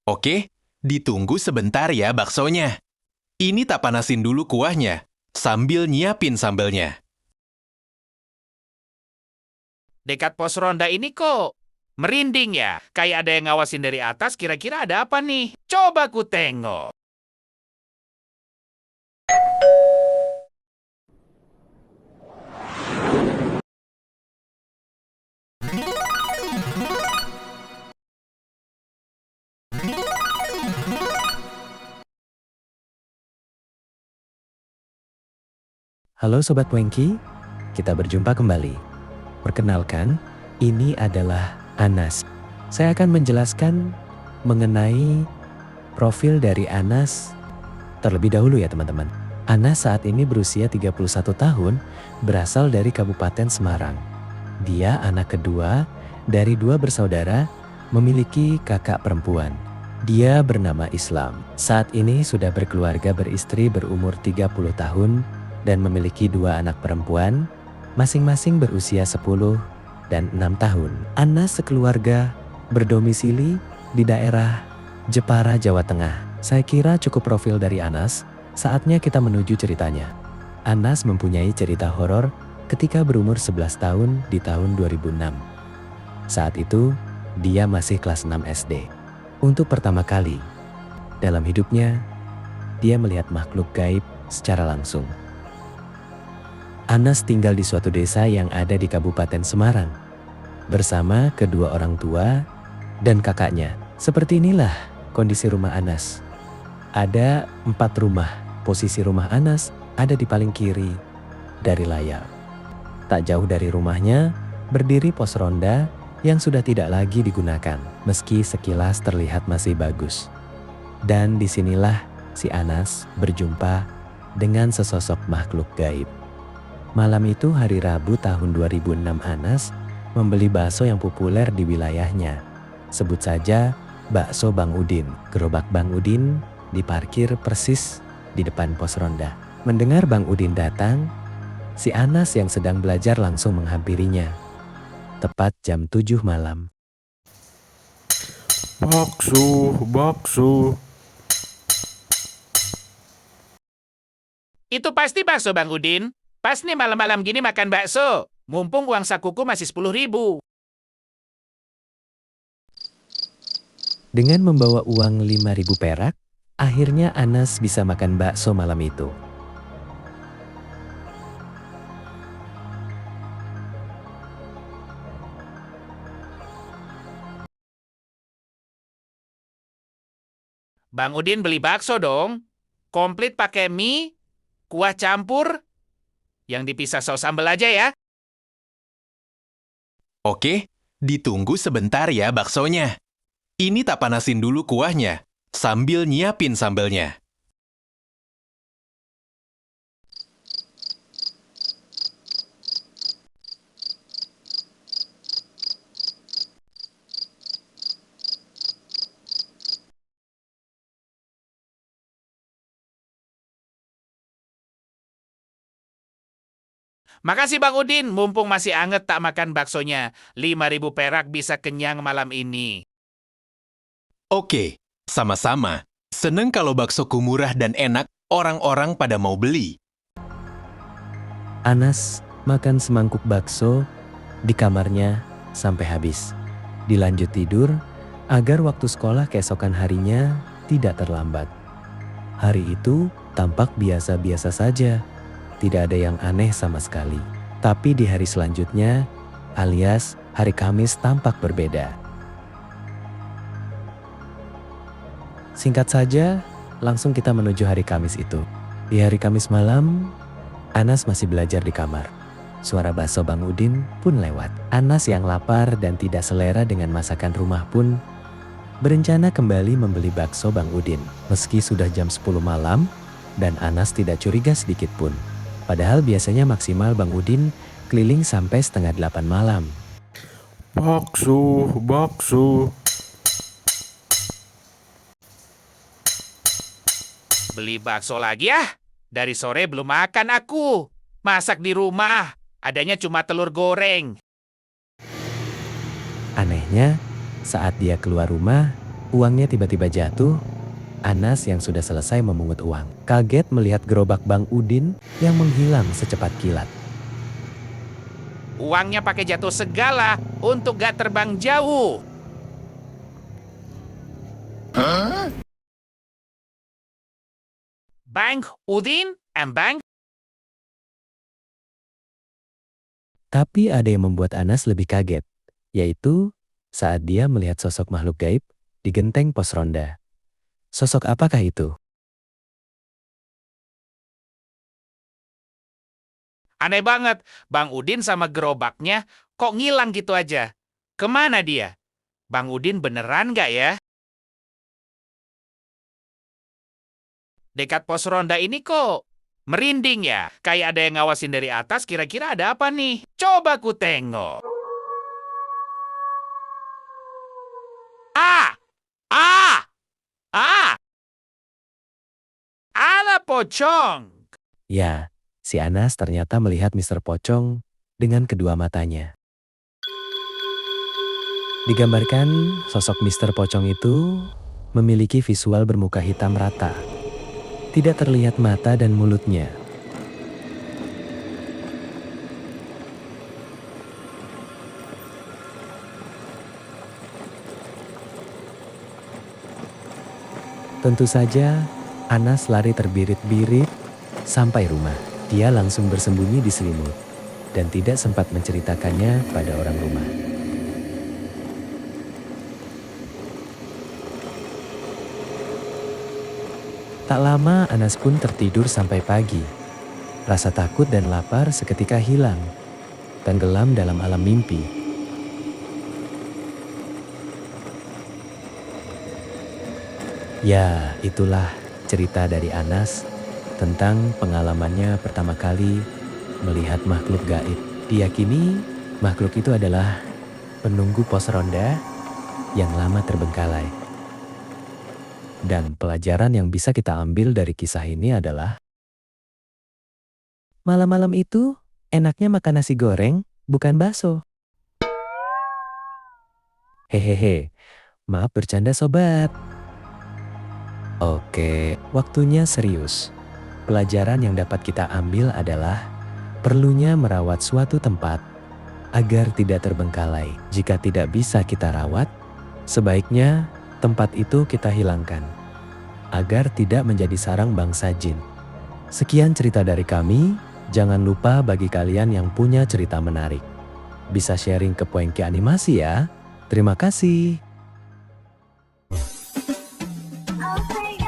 Oke, ditunggu sebentar ya baksonya. Ini tak panasin dulu kuahnya, sambil nyiapin sambelnya. Dekat pos ronda ini kok merinding ya? Kayak ada yang ngawasin dari atas, kira-kira ada apa nih? Coba ku tengok. Halo Sobat Wengki, kita berjumpa kembali. Perkenalkan, ini adalah Anas. Saya akan menjelaskan mengenai profil dari Anas terlebih dahulu ya teman-teman. Anas saat ini berusia 31 tahun, berasal dari Kabupaten Semarang. Dia anak kedua dari 2 bersaudara, memiliki kakak perempuan. Dia bernama Islam. Saat ini sudah berkeluarga, beristri, berumur 30 tahun, dan memiliki 2 anak perempuan, masing-masing berusia 10 dan 6 tahun. Anas sekeluarga berdomisili di daerah Jepara, Jawa Tengah. Saya kira cukup profil dari Anas, saatnya kita menuju ceritanya. Anas mempunyai cerita horor ketika berumur 11 tahun di tahun 2006. Saat itu, dia masih kelas 6 SD. Untuk pertama kali dalam hidupnya, dia melihat makhluk gaib secara langsung. Anas tinggal di suatu desa yang ada di Kabupaten Semarang bersama kedua orang tua dan kakaknya. Seperti inilah kondisi rumah Anas. Ada 4 rumah. Posisi rumah Anas ada di paling kiri dari layar. Tak jauh dari rumahnya berdiri pos ronda yang sudah tidak lagi digunakan, meski sekilas terlihat masih bagus. Dan disinilah si Anas berjumpa dengan sesosok makhluk gaib. Malam itu hari Rabu tahun 2006, Anas membeli bakso yang populer di wilayahnya. Sebut saja bakso Bang Udin. Gerobak Bang Udin diparkir persis di depan pos ronda. Mendengar Bang Udin datang, si Anas yang sedang belajar langsung menghampirinya. Tepat jam 7 malam. Bakso. Itu pasti bakso Bang Udin. Pas nih malam-malam gini makan bakso. Mumpung uang sakuku masih 10.000. Dengan membawa uang 5.000 perak, akhirnya Anas bisa makan bakso malam itu. Bang Udin beli bakso dong. Komplit pakai mie, kuah campur, yang dipisah saus sambal aja ya. Oke, ditunggu sebentar ya baksonya. Ini tak panasin dulu kuahnya, sambil nyiapin sambelnya. Makasih Bang Udin, mumpung masih anget tak makan baksonya. 5.000 perak bisa kenyang malam ini. Oke, sama-sama. Seneng kalau baksoku murah dan enak, orang-orang pada mau beli. Anas makan semangkuk bakso di kamarnya sampai habis. Dilanjut tidur agar waktu sekolah keesokan harinya tidak terlambat. Hari itu tampak biasa-biasa saja. Tidak ada yang aneh sama sekali. Tapi di hari selanjutnya, alias hari Kamis, tampak berbeda. Singkat saja, langsung kita menuju hari Kamis itu. Di hari Kamis malam, Anas masih belajar di kamar. Suara bakso Bang Udin pun lewat. Anas yang lapar dan tidak selera dengan masakan rumah pun berencana kembali membeli bakso Bang Udin. Meski sudah jam 10 malam dan Anas tidak curiga sedikit pun. Padahal biasanya maksimal Bang Udin keliling sampai setengah 8 malam. Bakso. Beli bakso lagi ya? Dari sore belum makan aku. Masak di rumah, adanya cuma telur goreng. Anehnya, saat dia keluar rumah, Uangnya tiba-tiba jatuh. Anas yang sudah selesai memungut uang kaget melihat gerobak Bang Udin yang menghilang secepat kilat. Uangnya pakai jatuh segala untuk gak terbang jauh. Bang Udin and Bang. Tapi ada yang membuat Anas lebih kaget, yaitu saat dia melihat sosok makhluk gaib di genteng pos ronda. Sosok apakah itu? Aneh banget, Bang Udin sama gerobaknya kok ngilang gitu aja. Kemana dia? Bang Udin beneran nggak ya? Dekat pos ronda ini kok merinding ya? Kayak ada yang ngawasin dari atas, kira-kira ada apa nih? Coba ku tengok. Ah! Ah! Ah! Ada pocong! Ya, si Anas ternyata melihat Mr. Pocong dengan kedua matanya. Digambarkan, sosok Mr. Pocong itu memiliki visual bermuka hitam rata. Tidak terlihat mata dan mulutnya. Tentu saja, Anas lari terbirit-birit sampai rumah. Dia langsung bersembunyi di selimut dan tidak sempat menceritakannya pada orang rumah. Tak lama Anas pun tertidur sampai pagi. Rasa takut dan lapar seketika hilang, tenggelam dalam alam mimpi. Ya, itulah cerita dari Anas tentang pengalamannya pertama kali melihat makhluk gaib. Diyakini makhluk itu adalah penunggu pos ronda yang lama terbengkalai. Dan pelajaran yang bisa kita ambil dari kisah ini adalah malam-malam itu enaknya makan nasi goreng, bukan bakso. Hehehe, maaf bercanda sobat. Oke, waktunya serius. Pelajaran yang dapat kita ambil adalah perlunya merawat suatu tempat agar tidak terbengkalai. Jika tidak bisa kita rawat, sebaiknya tempat itu kita hilangkan agar tidak menjadi sarang bangsa jin. Sekian cerita dari kami. Jangan lupa bagi kalian yang punya cerita menarik, bisa sharing ke Poengki Animasi ya. Terima kasih. Oh my